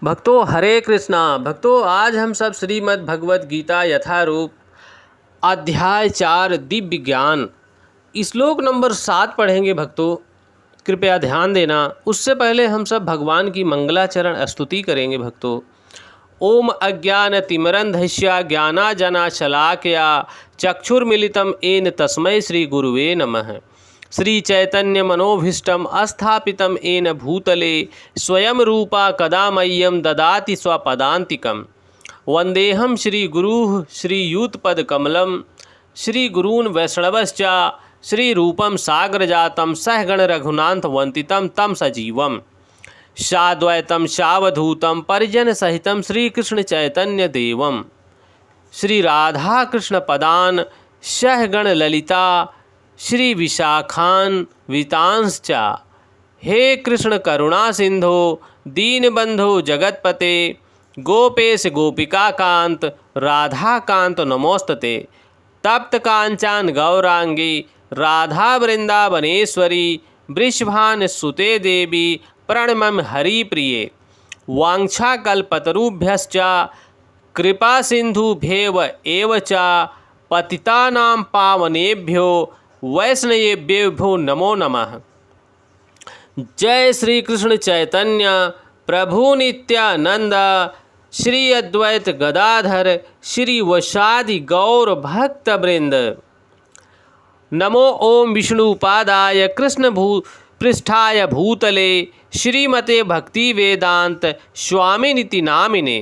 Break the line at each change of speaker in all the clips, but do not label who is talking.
भक्तों हरे कृष्णा। भक्तों आज हम सब श्रीमद् भगवत गीता यथारूप अध्याय 4 दिव्य ज्ञान श्लोक नंबर 7 पढ़ेंगे। भक्तों कृपया ध्यान देना। उससे पहले हम सब भगवान की मंगलाचरण स्तुति करेंगे। भक्तों ओम अज्ञानतिमिरन्धस्य ज्ञानांजनशलाकया चक्षुर्मिलितं येन तस्मै श्री गुरुवे नमः। श्री चैतन्य मनोभीष्टम स्थापितम येन भूतले स्वयं रूपा कदा मह्यं ददाति स्वपदान्तिकं। वंदेहम श्री गुरुः श्रीयुतपदकमलं श्री गुरून् वैष्णवश्च श्री रूपम साग्रजातं सहगण रघुनाथ वंदितं तम सजीवम साद्वैतम सावधूतम परिजन सहितं श्रीकृष्ण चैतन्य देवम श्री राधा कृष्ण पदान सहगण ललिता श्री विशाखान वितांश्च। हे कृष्ण करुणा सिंधो दीनबंधो जगतपते गोपेश गोपिकाकांत राधाकांत नमोस्तते। तप्त कांचन गौरांगी राधा वृंदावनेश्वरी वृषभान सुते देवी प्रणमं हरिप्रिये। वाञ्छाकल्पतरुभ्यश्च कृपा सिंधुभ्येव एव च पतितानां पावनेभ्यो वैष्णवेभ्यो नमो नमः। जय श्री कृष्ण चैतन्य प्रभु नित्यानंद श्री अद्वैत गदाधर श्री वसादि गौर भक्त वृंद। नमो ओम विष्णुपादाय कृष्ण पृष्ठाय भूतले श्रीमते भक्ति वेदांत स्वामिनिति नामिने।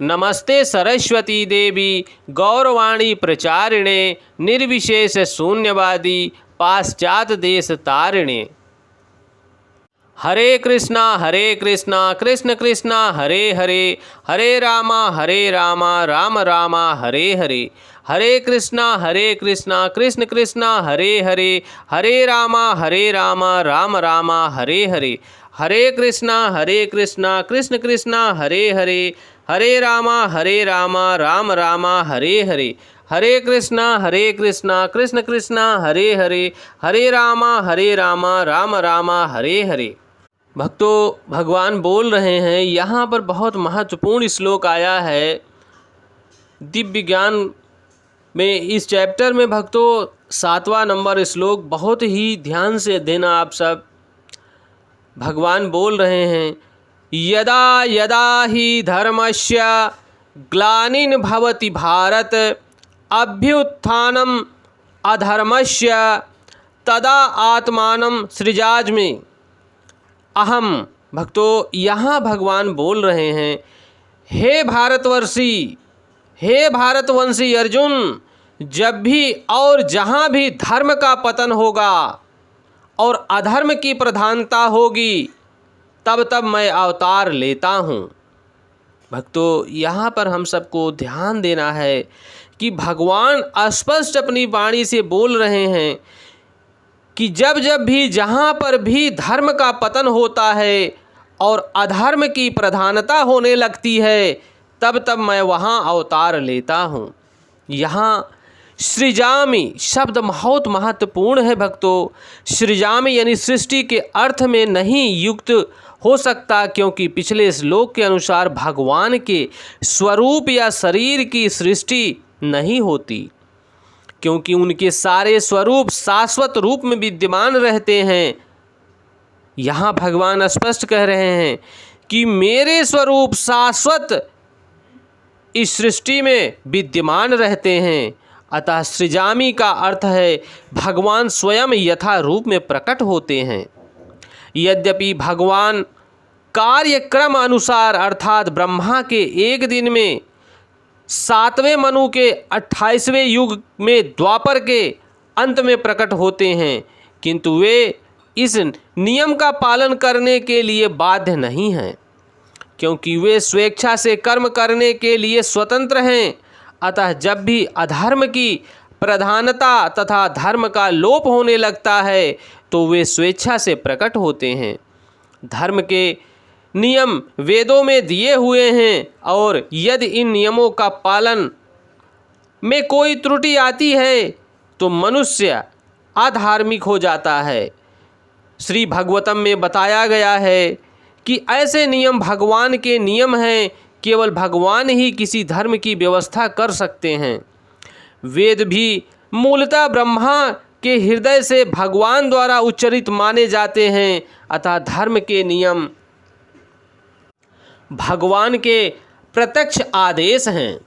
नमस्ते सरस्वती देवी गौरवाणी प्रचारिणे निर्विशेष शून्यवादी पाश्चात देश तारिणे। हरे कृष्णा कृष्ण कृष्णा हरे हरे हरे रामा राम रामा हरे हरे। हरे कृष्णा कृष्ण कृष्णा हरे हरे हरे रामा राम रामा हरे हरे। हरे कृष्णा कृष्ण कृष्णा हरे हरे हरे रामा राम रामा हरे हरे। हरे कृष्णा कृष्ण कृष्णा हरे हरे हरे रामा राम रामा हरे हरे। भक्तों भगवान बोल रहे हैं, यहाँ पर बहुत महत्वपूर्ण श्लोक आया है दिव्य ज्ञान में। इस चैप्टर में भक्तों 7वां नंबर श्लोक बहुत ही ध्यान से देना आप सब। भगवान बोल रहे हैं यदा यदा ही धर्मस्य ग्लानिर् भवति भारत अभ्युत्थानम् अधर्मस्य तदा आत्मानं सृजामि अहम। भक्तों यहाँ भगवान बोल रहे हैं हे भारतवंशी अर्जुन, जब भी और जहाँ भी धर्म का पतन होगा और अधर्म की प्रधानता होगी तब तब मैं अवतार लेता हूँ। भक्तों यहाँ पर हम सबको ध्यान देना है कि भगवान स्पष्ट अपनी वाणी से बोल रहे हैं कि जब जब भी जहाँ पर भी धर्म का पतन होता है और अधर्म की प्रधानता होने लगती है तब तब मैं वहाँ अवतार लेता हूँ। यहाँ सृजामि शब्द बहुत महत्वपूर्ण है भक्तों। सृजामि यानी सृष्टि के अर्थ में नहीं युक्त हो सकता, क्योंकि पिछले श्लोक के अनुसार भगवान के स्वरूप या शरीर की सृष्टि नहीं होती, क्योंकि उनके सारे स्वरूप शाश्वत रूप में विद्यमान रहते हैं। यहाँ भगवान स्पष्ट कह रहे हैं कि मेरे स्वरूप शाश्वत इस सृष्टि में विद्यमान रहते हैं। अतः सृजामि का अर्थ है भगवान स्वयं यथा रूप में प्रकट होते हैं। यद्यपि भगवान कार्यक्रम अनुसार अर्थात ब्रह्मा के एक दिन में 7वें मनु के 28वें युग में द्वापर के अंत में प्रकट होते हैं, किंतु वे इस नियम का पालन करने के लिए बाध्य नहीं हैं, क्योंकि वे स्वेच्छा से कर्म करने के लिए स्वतंत्र हैं। अतः जब भी अधर्म की प्रधानता तथा धर्म का लोप होने लगता है तो वे स्वेच्छा से प्रकट होते हैं। धर्म के नियम वेदों में दिए हुए हैं, और यदि इन नियमों का पालन में कोई त्रुटि आती है तो मनुष्य अधार्मिक हो जाता है। श्री भागवतम में बताया गया है कि ऐसे नियम भगवान के नियम हैं, केवल भगवान ही किसी धर्म की व्यवस्था कर सकते हैं। वेद भी मूलतः ब्रह्मा के हृदय से भगवान द्वारा उच्चरित माने जाते हैं, अतः धर्म के नियम भगवान के प्रत्यक्ष आदेश हैं।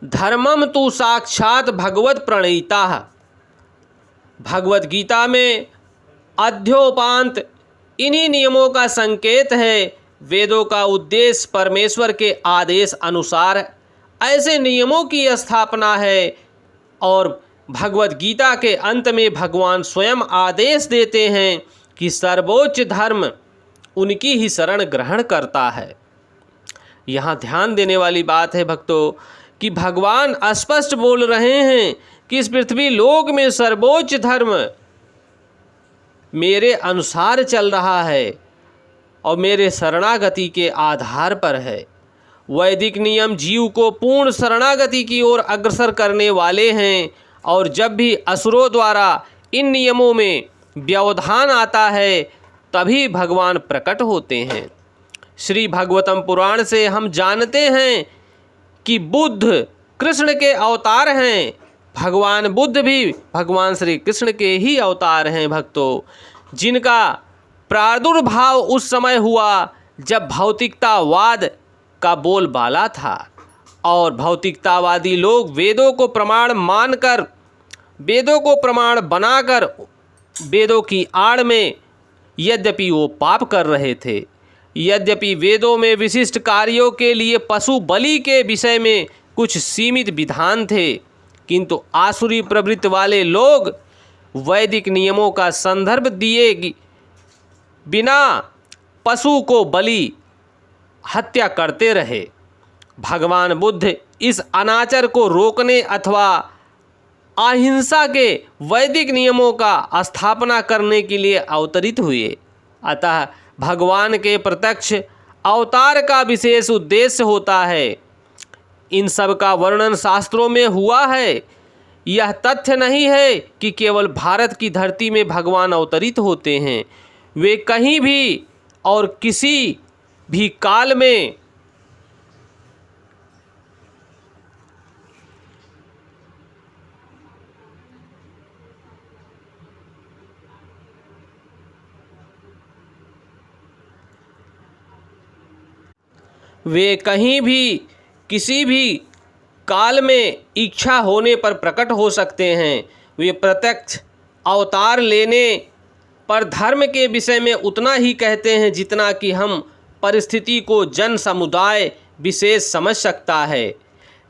धर्मम तु साक्षात भगवत प्रणीता। भगवत गीता में अध्योपांत इन्हीं नियमों का संकेत है। वेदों का उद्देश्य परमेश्वर के आदेश अनुसार ऐसे नियमों की स्थापना है और भगवत गीता के अंत में भगवान स्वयं आदेश देते हैं कि सर्वोच्च धर्म उनकी ही शरण ग्रहण करता है। यहाँ ध्यान देने वाली बात है भक्तों कि भगवान स्पष्ट बोल रहे हैं कि इस पृथ्वी लोक में सर्वोच्च धर्म मेरे अनुसार चल रहा है और मेरे शरणागति के आधार पर है। वैदिक नियम जीव को पूर्ण शरणागति की ओर अग्रसर करने वाले हैं और जब भी असुरों द्वारा इन नियमों में व्यवधान आता है तभी भगवान प्रकट होते हैं। श्री भागवतम पुराण से हम जानते हैं कि बुद्ध कृष्ण के अवतार हैं। भगवान बुद्ध भी भगवान श्री कृष्ण के ही अवतार हैं भक्तों, जिनका प्रादुर्भाव उस समय हुआ जब भौतिकतावाद का बोलबाला था और भौतिकतावादी लोग वेदों को प्रमाण मानकर, वेदों को प्रमाण बनाकर वेदों की आड़ में यद्यपि वो पाप कर रहे थे, यद्यपि वेदों में विशिष्ट कार्यों के लिए पशु बलि के विषय में कुछ सीमित विधान थे, किंतु आसुरी प्रवृत्ति वाले लोग वैदिक नियमों का संदर्भ दिए बिना पशु को बलि हत्या करते रहे। भगवान बुद्ध इस अनाचार को रोकने अथवा अहिंसा के वैदिक नियमों का स्थापना करने के लिए अवतरित हुए। अतः भगवान के प्रत्यक्ष अवतार का विशेष उद्देश्य होता है। इन सब का वर्णन शास्त्रों में हुआ है। यह तथ्य नहीं है कि केवल भारत की धरती में भगवान अवतरित होते हैं, वे कहीं भी और किसी भी काल में किसी भी काल में इच्छा होने पर प्रकट हो सकते हैं। वे प्रत्यक्ष अवतार लेने पर धर्म के विषय में उतना ही कहते हैं जितना कि हम परिस्थिति को जन समुदाय विशेष समझ सकता है,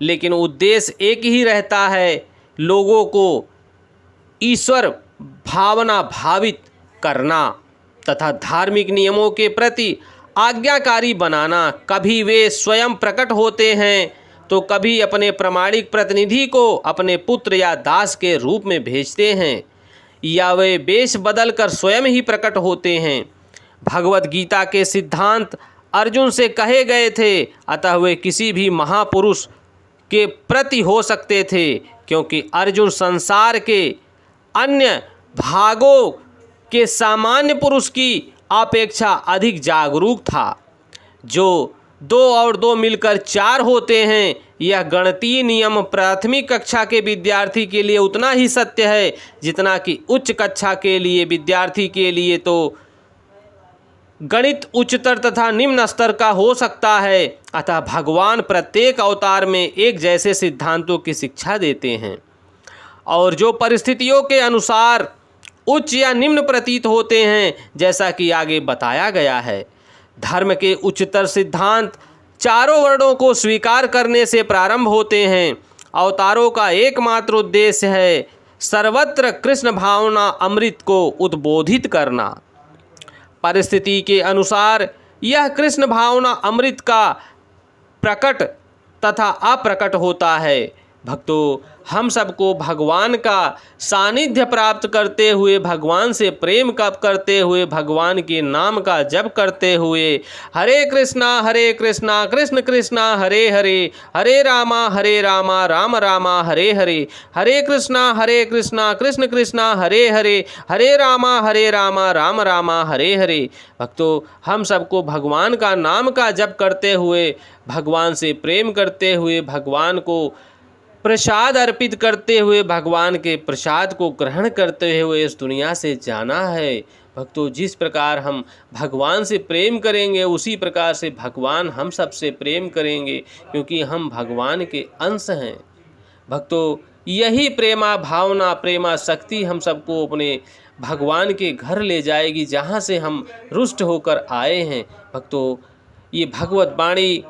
लेकिन उद्देश्य एक ही रहता है, लोगों को ईश्वर भावना भावित करना तथा धार्मिक नियमों के प्रति आज्ञाकारी बनाना। कभी वे स्वयं प्रकट होते हैं तो कभी अपने प्रामाणिक प्रतिनिधि को अपने पुत्र या दास के रूप में भेजते हैं, या वे वेश बदल कर स्वयं ही प्रकट होते हैं। भगवत गीता के सिद्धांत अर्जुन से कहे गए थे, अतः वे किसी भी महापुरुष के प्रति हो सकते थे, क्योंकि अर्जुन संसार के अन्य भागों के सामान्य पुरुष की अपेक्षा अधिक जागरूक था। जो 2 और 2 मिलकर 4 होते हैं, यह गणितीय नियम प्राथमिक कक्षा के विद्यार्थी के लिए उतना ही सत्य है जितना कि उच्च कक्षा के लिए विद्यार्थी के लिए तो गणित उच्चतर तथा निम्न स्तर का हो सकता है। अतः भगवान प्रत्येक अवतार में एक जैसे सिद्धांतों की शिक्षा देते हैं और जो परिस्थितियों के अनुसार उच्च या निम्न प्रतीत होते हैं, जैसा कि आगे बताया गया है। धर्म के उच्चतर सिद्धांत चारों वर्णों को स्वीकार करने से प्रारंभ होते हैं। अवतारों का एकमात्र उद्देश्य है सर्वत्र कृष्ण भावना अमृत को उद्बोधित करना। परिस्थिति के अनुसार यह कृष्ण भावना अमृत का प्रकट तथा अप्रकट होता है। भक्तों, हम सबको भगवान का सानिध्य प्राप्त करते हुए, भगवान से प्रेम करते हुए, भगवान के नाम का जप करते हुए, हरे कृष्णा कृष्ण कृष्णा हरे हरे, हरे रामा राम रामा हरे हरे, हरे कृष्णा कृष्ण कृष्णा हरे हरे, हरे रामा राम रामा हरे हरे। भक्तों, हम सबको भगवान का नाम का जप करते हुए, भगवान से प्रेम करते हुए, भगवान को प्रसाद अर्पित करते हुए, भगवान के प्रसाद को ग्रहण करते हुए इस दुनिया से जाना है। भक्तों, जिस प्रकार हम भगवान से प्रेम करेंगे उसी प्रकार से भगवान हम सब से प्रेम करेंगे, क्योंकि हम भगवान के अंश हैं। भक्तों, यही प्रेमा भावना, प्रेमा शक्ति हम सबको अपने भगवान के घर ले जाएगी, जहाँ से हम रुष्ट होकर आए हैं। भक्तों, ये भगवत वाणी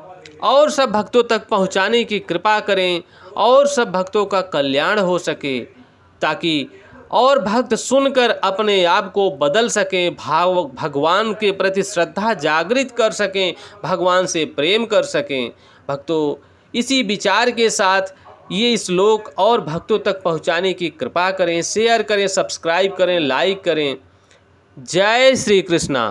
और सब भक्तों तक पहुँचाने की कृपा करें और सब भक्तों का कल्याण हो सके, ताकि और भक्त सुनकर अपने आप को बदल सकें, भगवान के प्रति श्रद्धा जागृत कर सकें, भगवान से प्रेम कर सकें। भक्तों, इसी विचार के साथ ये श्लोक और भक्तों तक पहुंचाने की कृपा करें, शेयर करें, सब्सक्राइब करें, लाइक करें। जय श्री कृष्णा।